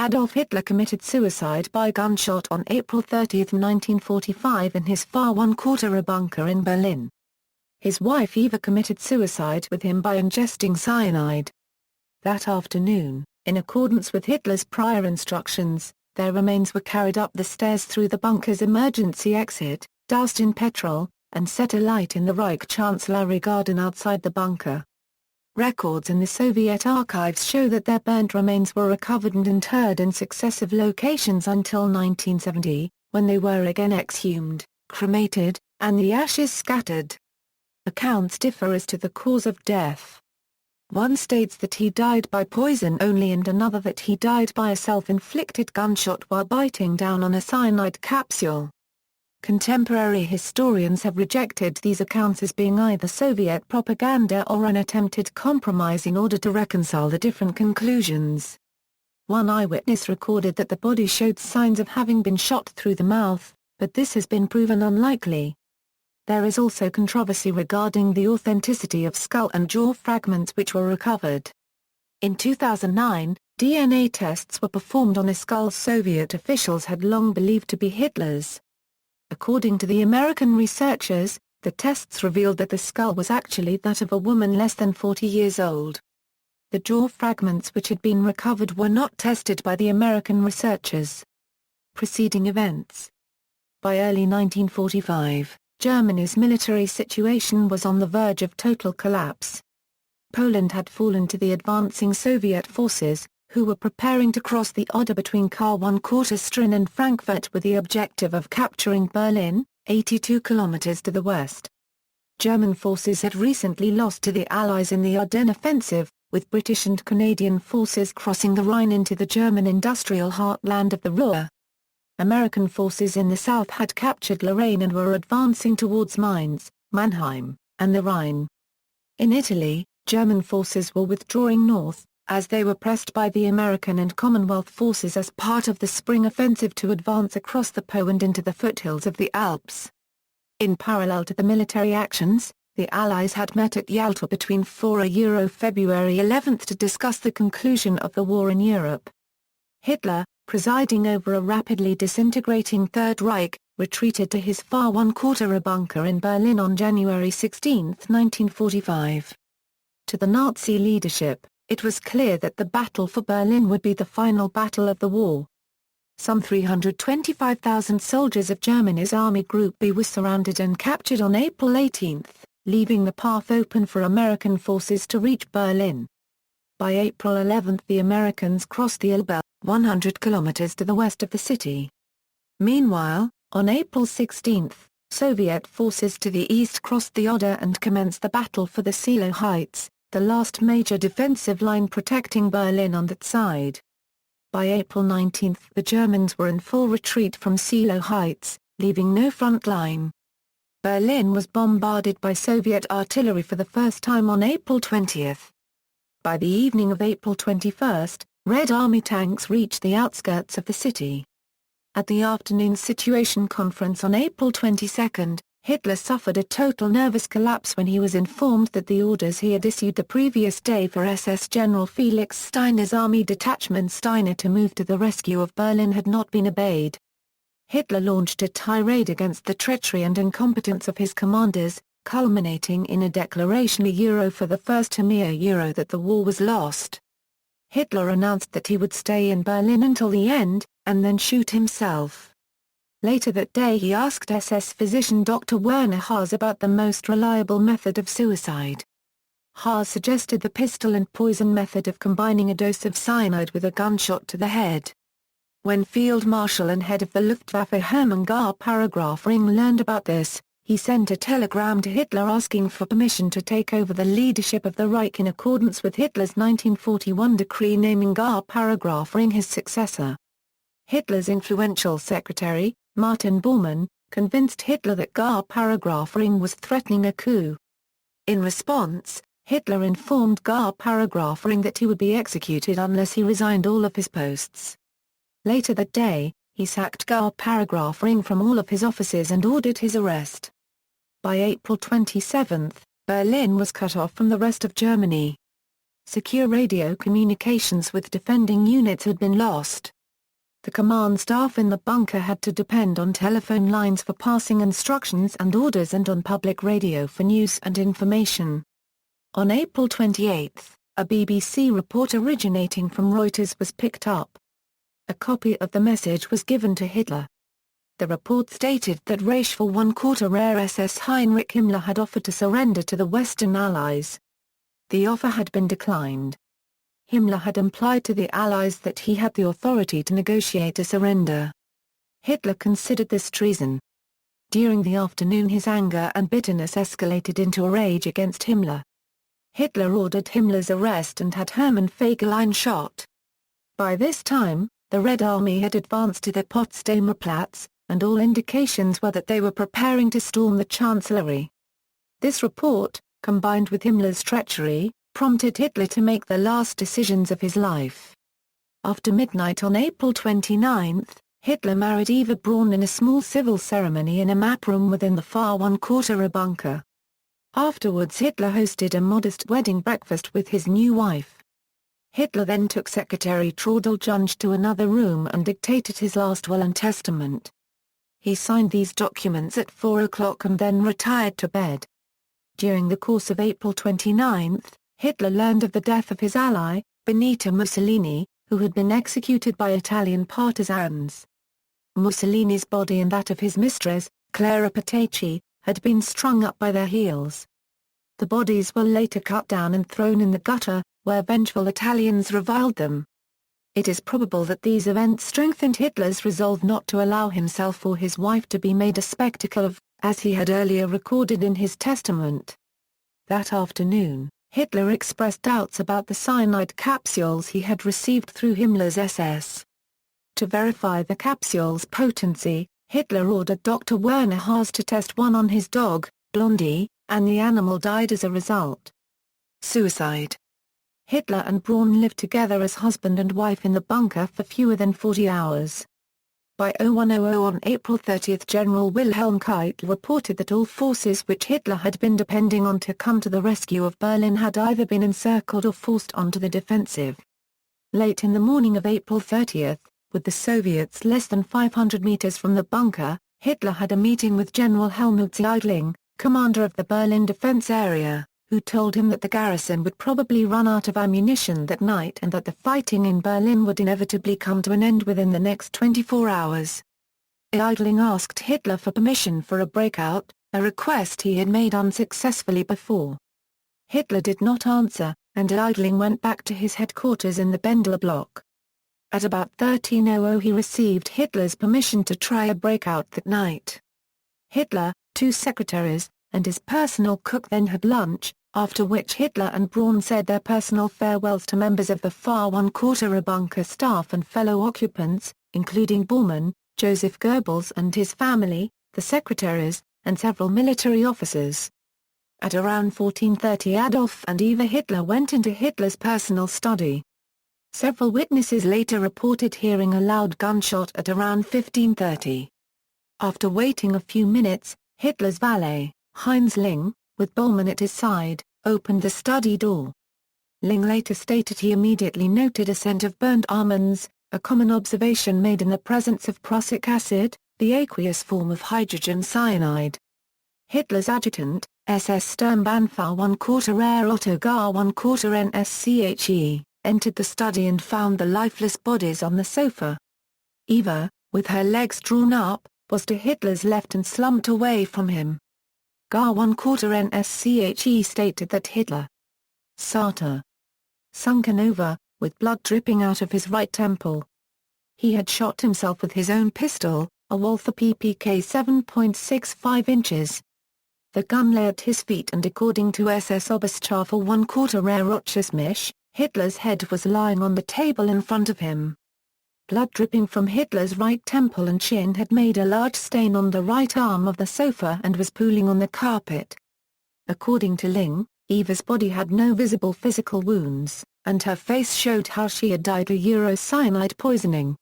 Adolf Hitler committed suicide by gunshot on April 30, 1945 in his Führerbunker in Berlin. His wife Eva committed suicide with him by ingesting cyanide. That afternoon, in accordance with Hitler's prior instructions, their remains were carried up the stairs through the bunker's emergency exit, doused in petrol, and set alight in the Reich Chancellery garden outside the bunker. Records in the Soviet archives show that their burnt remains were recovered and interred in successive locations until 1970, when they were again exhumed, cremated, and the ashes scattered. Accounts differ as to the cause of death. One states that he died by poison only and another that he died by a self-inflicted gunshot while biting down on a cyanide capsule. Contemporary historians have rejected these accounts as being either Soviet propaganda or an attempted compromise in order to reconcile the different conclusions. One eyewitness recorded that the body showed signs of having been shot through the mouth, but this has been proven unlikely. There is also controversy regarding the authenticity of skull and jaw fragments which were recovered. In 2009, DNA tests were performed on a skull Soviet officials had long believed to be Hitler's. According to the American researchers, the tests revealed that the skull was actually that of a woman less than 40 years old. The jaw fragments which had been recovered were not tested by the American researchers. Preceding events. By early 1945, Germany's military situation was on the verge of total collapse. Poland had fallen to the advancing Soviet forces, who were preparing to cross the Oder between Kar-1/4 and Frankfurt with the objective of capturing Berlin, 82 kilometers to the west. German forces had recently lost to the Allies in the Ardennes offensive, with British and Canadian forces crossing the Rhine into the German industrial heartland of the Ruhr. American forces in the south had captured Lorraine and were advancing towards Mainz, Mannheim, and the Rhine. In Italy, German forces were withdrawing north, as they were pressed by the American and Commonwealth forces as part of the spring offensive to advance across the Po and into the foothills of the Alps. In parallel to the military actions, the Allies had met at Yalta between February 11 to discuss the conclusion of the war in Europe. Hitler, presiding over a rapidly disintegrating Third Reich, retreated to his Führerbunker in Berlin on January 16, 1945. To the Nazi leadership, it was clear that the Battle for Berlin would be the final battle of the war. Some 325,000 soldiers of Germany's Army Group B were surrounded and captured on April 18, leaving the path open for American forces to reach Berlin. By April 11 the Americans crossed the Elbe, 100 kilometers to the west of the city. Meanwhile, on April 16, Soviet forces to the east crossed the Oder and commenced the battle for the Seelow Heights, the last major defensive line protecting Berlin on that side. By April 19 the Germans were in full retreat from Seelow Heights, leaving no front line. Berlin was bombarded by Soviet artillery for the first time on April 20. By the evening of April 21, Red Army tanks reached the outskirts of the city. At the afternoon situation conference on April 22, Hitler suffered a total nervous collapse when he was informed that the orders he had issued the previous day for SS General Felix Steiner's Army Detachment Steiner to move to the rescue of Berlin had not been obeyed. Hitler launched a tirade against the treachery and incompetence of his commanders, culminating in a declaration for the first time that the war was lost. Hitler announced that he would stay in Berlin until the end, and then shoot himself. Later that day he asked SS physician Dr. Werner Haas about the most reliable method of suicide. Haas suggested the pistol and poison method of combining a dose of cyanide with a gunshot to the head. When Field Marshal and head of the Luftwaffe Hermann Ring learned about this, he sent a telegram to Hitler asking for permission to take over the leadership of the Reich in accordance with Hitler's 1941 decree naming Ring his successor. Hitler's influential secretary, Martin Bormann, convinced Hitler that Ring was threatening a coup. In response, Hitler informed Ring that he would be executed unless he resigned all of his posts. Later that day, he sacked Ring from all of his offices and ordered his arrest. By April 27, Berlin was cut off from the rest of Germany. secure radio communications with defending units had been lost. The command staff in the bunker had to depend on telephone lines for passing instructions and orders and on public radio for news and information. On April 28, a BBC report originating from Reuters was picked up. A copy of the message was given to Hitler. The report stated that Reich Chancellery SS Heinrich Himmler had offered to surrender to the Western Allies. The offer had been declined. Himmler had implied to the Allies that he had the authority to negotiate a surrender. Hitler considered this treason. During the afternoon his anger and bitterness escalated into a rage against Himmler. Hitler ordered Himmler's arrest and had Hermann Fegelein shot. By this time, the Red Army had advanced to the Potsdamer Platz, and all indications were that they were preparing to storm the Chancellery. This report, combined with Himmler's treachery, prompted Hitler to make the last decisions of his life. After midnight on April 29, Hitler married Eva Braun in a small civil ceremony in a map room within the Führerbunker. Afterwards Hitler hosted a modest wedding breakfast with his new wife. Hitler then took Secretary Traudl Junge to another room and dictated his last will and testament. He signed these documents at 4 o'clock and then retired to bed. During the course of April 29, Hitler learned of the death of his ally, Benito Mussolini, who had been executed by Italian partisans. Mussolini's body and that of his mistress, Clara Petacci, had been strung up by their heels. The bodies were later cut down and thrown in the gutter, where vengeful Italians reviled them. It is probable that these events strengthened Hitler's resolve not to allow himself or his wife to be made a spectacle of, as he had earlier recorded in his testament. That afternoon, Hitler expressed doubts about the cyanide capsules he had received through Himmler's SS. To verify the capsule's potency, Hitler ordered Dr. Werner Haas to test one on his dog, Blondie, and the animal died as a result. Suicide. Hitler and Braun lived together as husband and wife in the bunker for fewer than 40 hours. By 0100 on April 30 General Wilhelm Keitel reported that all forces which Hitler had been depending on to come to the rescue of Berlin had either been encircled or forced onto the defensive. Late in the morning of April 30, with the Soviets less than 500 meters from the bunker, Hitler had a meeting with General Helmut Zeidling, commander of the Berlin defense area, who told him that the garrison would probably run out of ammunition that night and that the fighting in Berlin would inevitably come to an end within the next 24 hours. Zeidling asked Hitler for permission for a breakout, a request he had made unsuccessfully before. Hitler did not answer, and Zeidling went back to his headquarters in the Bendler block. At about 1300 he received Hitler's permission to try a breakout that night. Hitler, two secretaries, and his personal cook then had lunch, after which Hitler and Braun said their personal farewells to members of the Führerbunker staff and fellow occupants, including Bormann, Joseph Goebbels and his family, the secretaries, and several military officers. At around 14:30 Adolf and Eva Hitler went into Hitler's personal study. Several witnesses later reported hearing a loud gunshot at around 15:30. After waiting a few minutes, Hitler's valet, Heinz Ling, with Bormann at his side, opened the study door. Ling later stated he immediately noted a scent of burnt almonds, a common observation made in the presence of prussic acid, the aqueous form of hydrogen cyanide. Hitler's adjutant, SS Sturmbannführer 1/4 Otto Gar 1/4 NSCHE, entered the study and found the lifeless bodies on the sofa. Eva, with her legs drawn up, was to Hitler's left and slumped away from him. Gar 1/4 NSCHE stated that Hitler Sartre sunken over, with blood dripping out of his right temple. He had shot himself with his own pistol, a Walther PPK 7.65 inches. The gun lay at his feet and according to SS Oberstscharfe 1/4 Rochesmisch, Hitler's head was lying on the table in front of him. Blood dripping from Hitler's right temple and chin had made a large stain on the right arm of the sofa and was pooling on the carpet. According to Ling, Eva's body had no visible physical wounds, and her face showed how she had died of cyanide poisoning.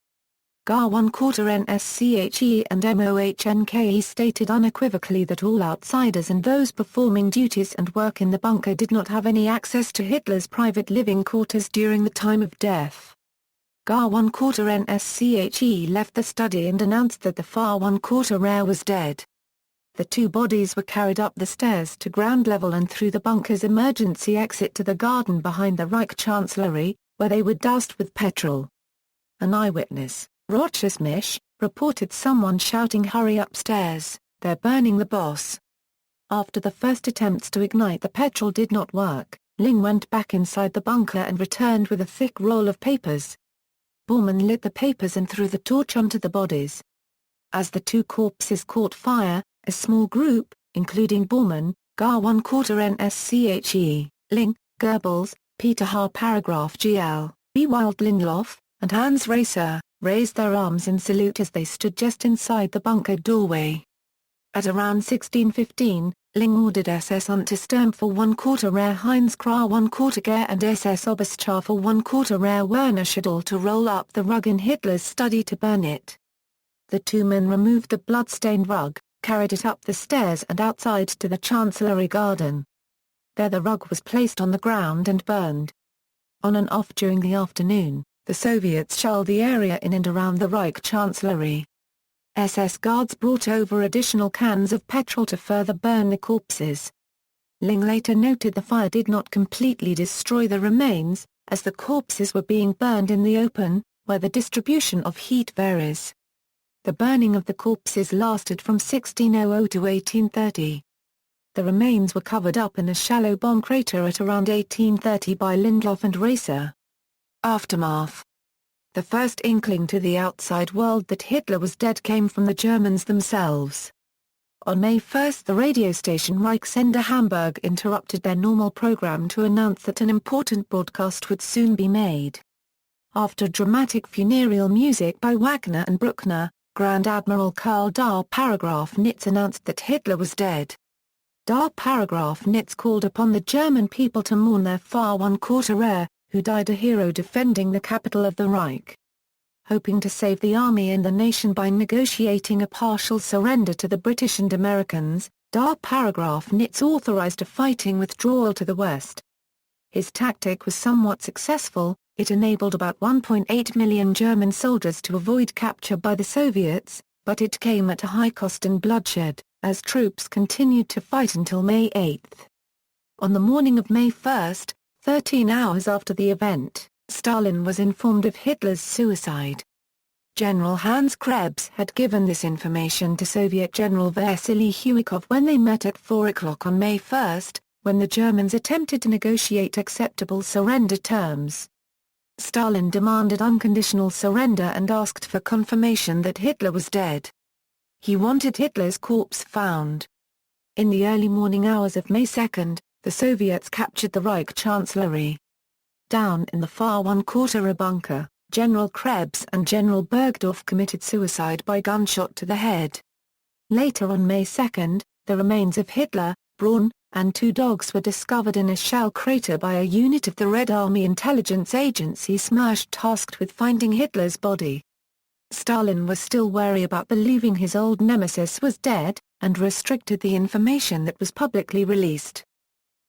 GA 1/4 NSCHE and MOHNKE stated unequivocally that all outsiders and those performing duties and work in the bunker did not have any access to Hitler's private living quarters during the time of death. GA 1/4 NSCHE left the study and announced that the FA 1/4 was dead. The two bodies were carried up the stairs to ground level and through the bunker's emergency exit to the garden behind the Reich Chancellery, where they were doused with petrol. An eyewitness, Roger Smish, reported someone shouting, "Hurry upstairs, they're burning the boss." After the first attempts to ignite the petrol did not work, Ling went back inside the bunker and returned with a thick roll of papers. Bormann lit the papers and threw the torch onto the bodies. As the two corpses caught fire, a small group, including Bormann, GA 1/4 NSCHE, Ling, Goebbels, Peter H. GL, B. Wild-Lindlof, and Hans Raser, raised their arms in salute as they stood just inside the bunker doorway. At around 16:15, Ling ordered SS Untersturmführer 1/4 Heinz Krah 1/4 Gehr and SS Oberstscharfer 1/4 Werner Schiedel to roll up the rug in Hitler's study to burn it. The two men removed the blood-stained rug, carried it up the stairs and outside to the Chancellery garden. There the rug was placed on the ground and burned. On and off during the afternoon, the Soviets shelled the area in and around the Reich Chancellery. SS guards brought over additional cans of petrol to further burn the corpses. Ling later noted the fire did not completely destroy the remains, as the corpses were being burned in the open, where the distribution of heat varies. The burning of the corpses lasted from 1600 to 1830. The remains were covered up in a shallow bomb crater at around 1830 by Lindlof and Raser. Aftermath. The first inkling to the outside world that Hitler was dead came from the Germans themselves. On May 1 the radio station Reichssender Hamburg interrupted their normal program to announce that an important broadcast would soon be made. After dramatic funereal music by Wagner and Bruckner, Grand Admiral Karl Nitz announced that Hitler was dead. Nitz called upon the German people to mourn their FA 1/4, who died a hero defending the capital of the Reich. Hoping to save the army and the nation by negotiating a partial surrender to the British and Americans, Nitz authorized a fighting withdrawal to the west. His tactic was somewhat successful. It enabled about 1.8 million German soldiers to avoid capture by the Soviets, but it came at a high cost in bloodshed, as troops continued to fight until May 8. On the morning of May 1, 13 hours after the event, Stalin was informed of Hitler's suicide. General Hans Krebs had given this information to Soviet General Vasily Huikov when they met at 4 o'clock on May 1, when the Germans attempted to negotiate acceptable surrender terms. Stalin demanded unconditional surrender and asked for confirmation that Hitler was dead. He wanted Hitler's corpse found. In the early morning hours of May 2, the Soviets captured the Reich Chancellery. Down in the FA 1/4 bunker, General Krebs and General Bergdorf committed suicide by gunshot to the head. Later on May 2, the remains of Hitler, Braun, and two dogs were discovered in a shell crater by a unit of the Red Army intelligence agency SMERSH tasked with finding Hitler's body. Stalin was still wary about believing his old nemesis was dead, and restricted the information that was publicly released.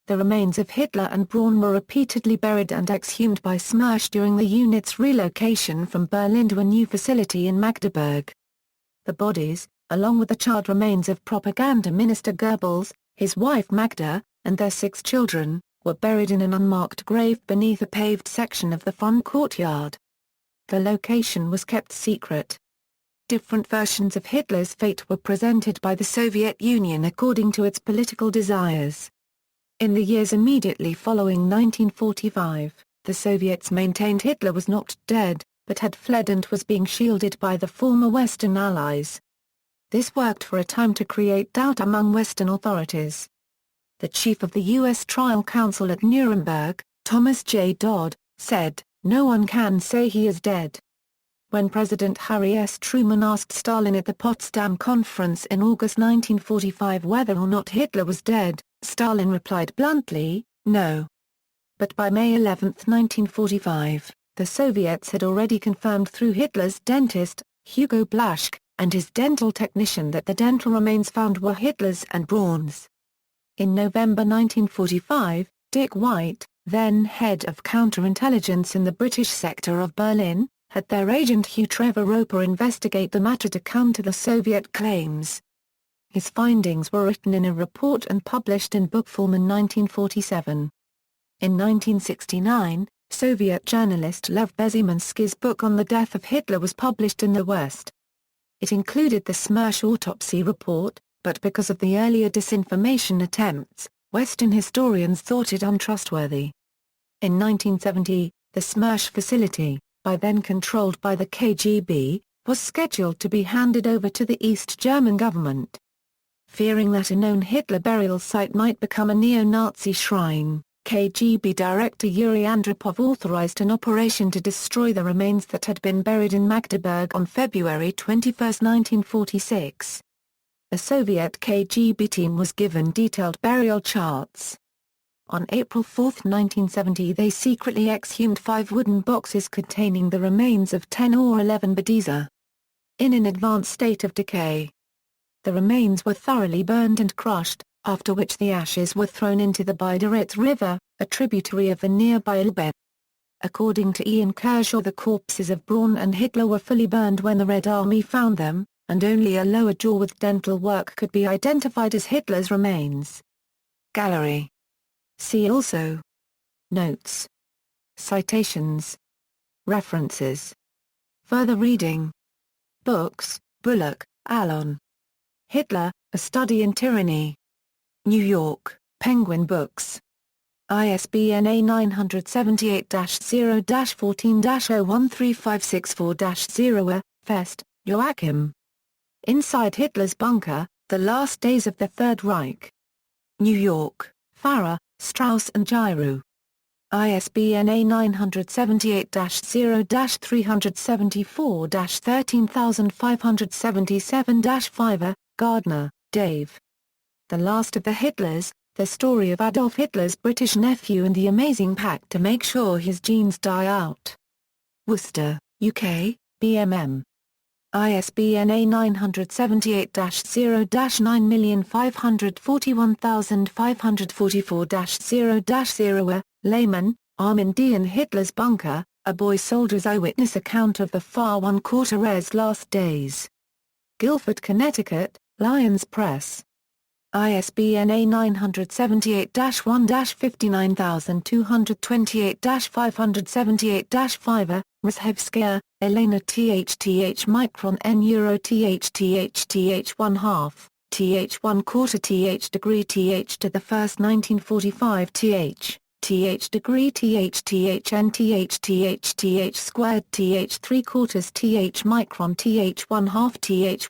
The remains of Hitler and Braun were repeatedly buried and exhumed by SMERSH during the unit's relocation from Berlin to a new facility in Magdeburg. The bodies, along with the charred remains of Propaganda Minister Goebbels, his wife Magda, and their 6 children, were buried in an unmarked grave beneath a paved section of the front courtyard. The location was kept secret. Different versions of Hitler's fate were presented by the Soviet Union according to its political desires. In the years immediately following 1945, the Soviets maintained Hitler was not dead, but had fled and was being shielded by the former Western Allies. This worked for a time to create doubt among Western authorities. The chief of the U.S. Trial Council at Nuremberg, Thomas J. Dodd, said, "No one can say he is dead." When President Harry S. Truman asked Stalin at the Potsdam Conference in August 1945 whether or not Hitler was dead, Stalin replied bluntly, "No." But by May 11, 1945, the Soviets had already confirmed through Hitler's dentist, Hugo Blaschke, and his dental technician that the dental remains found were Hitler's and Braun's. In November 1945, Dick White, then head of counterintelligence in the British sector of Berlin, had their agent Hugh Trevor Roper investigate the matter to counter the Soviet claims. His findings were written in a report and published in book form in 1947. In 1969, Soviet journalist Lev Bezimansky's book on the death of Hitler was published in the West. It included the Smersh autopsy report, but because of the earlier disinformation attempts, Western historians thought it untrustworthy. In 1970, the Smersh facility, by then controlled by the KGB, was scheduled to be handed over to the East German government. Fearing that a known Hitler burial site might become a neo-Nazi shrine, KGB Director Yuri Andropov authorized an operation to destroy the remains that had been buried in Magdeburg on February 21, 1946. A Soviet KGB team was given detailed burial charts. On April 4, 1970 they secretly exhumed 5 wooden boxes containing the remains of 10 or 11 Bediza. In an advanced state of decay. The remains were thoroughly burned and crushed, after which the ashes were thrown into the Biederitz River, a tributary of the nearby Elbe. According to Ian Kershaw, the corpses of Braun and Hitler were fully burned when the Red Army found them, and only a lower jaw with dental work could be identified as Hitler's remains. Gallery. See also. Notes. Citations. References. Further reading. Books, Bullock, Alan. Hitler, A Study in Tyranny. New York, Penguin Books. ISBN A978-0-14-013564-0. Fest, Joachim. Inside Hitler's Bunker, The Last Days of the Third Reich. New York, Farrar, Straus and Giroux. ISBN A978-0-374-13577-5. Gardner, Dave. The Last of the Hitlers, The Story of Adolf Hitler's British Nephew and the Amazing Pact to Make Sure His Genes Die Out. Worcester, UK, BMM. ISBN A978-0-9541544-0-0. Lehman, Armin D. and Hitler's Bunker, A Boy Soldier's Eyewitness Account of the Far One Quarter's Last Days. Guilford, Connecticut, Lyons Press. ISBN A978-59228-578-5. Rzhevskaya, Elena THTH micron N euro THTH 1 half, TH 1 quarter TH degree TH to the first 1945 TH degree TH and TH squared TH 3 quarters TH micron TH 1 half TH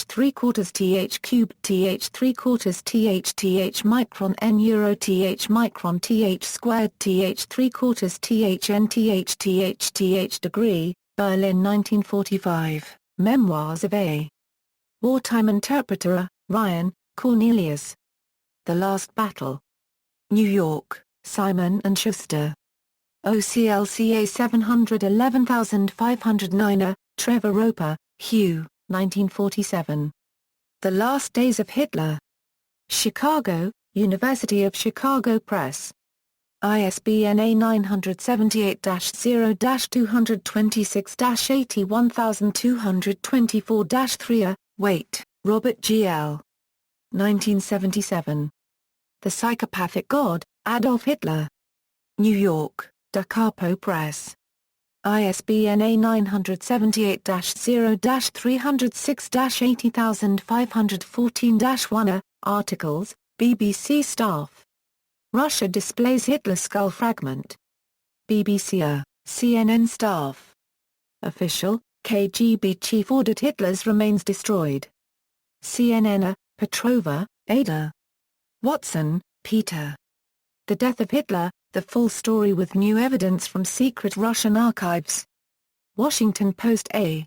3 quarters TH cubed TH 3 quarters TH micron N euro TH micron TH squared TH 3 quarters TH and TH degree, Berlin 1945, Memoirs of a Wartime Interpreter, Ryan, Cornelius. The Last Battle. New York, Simon & Schuster. OCLCA 711509. Trevor Roper, Hugh, 1947. The Last Days of Hitler. Chicago, University of Chicago Press. ISBN A978-0-226-81224-3. Waite, Robert G. L. 1977. The Psychopathic God, Adolf Hitler. New York, Da Capo Press. ISBN A978-0-306-80514-1. Articles, BBC Staff. Russia displays Hitler skull fragment. BBC CNN Staff. Official, KGB chief ordered Hitler's remains destroyed. CNN Petrova, Ada. Watson, Peter. The Death of Hitler, The Full Story with New Evidence from Secret Russian Archives. Washington Post A.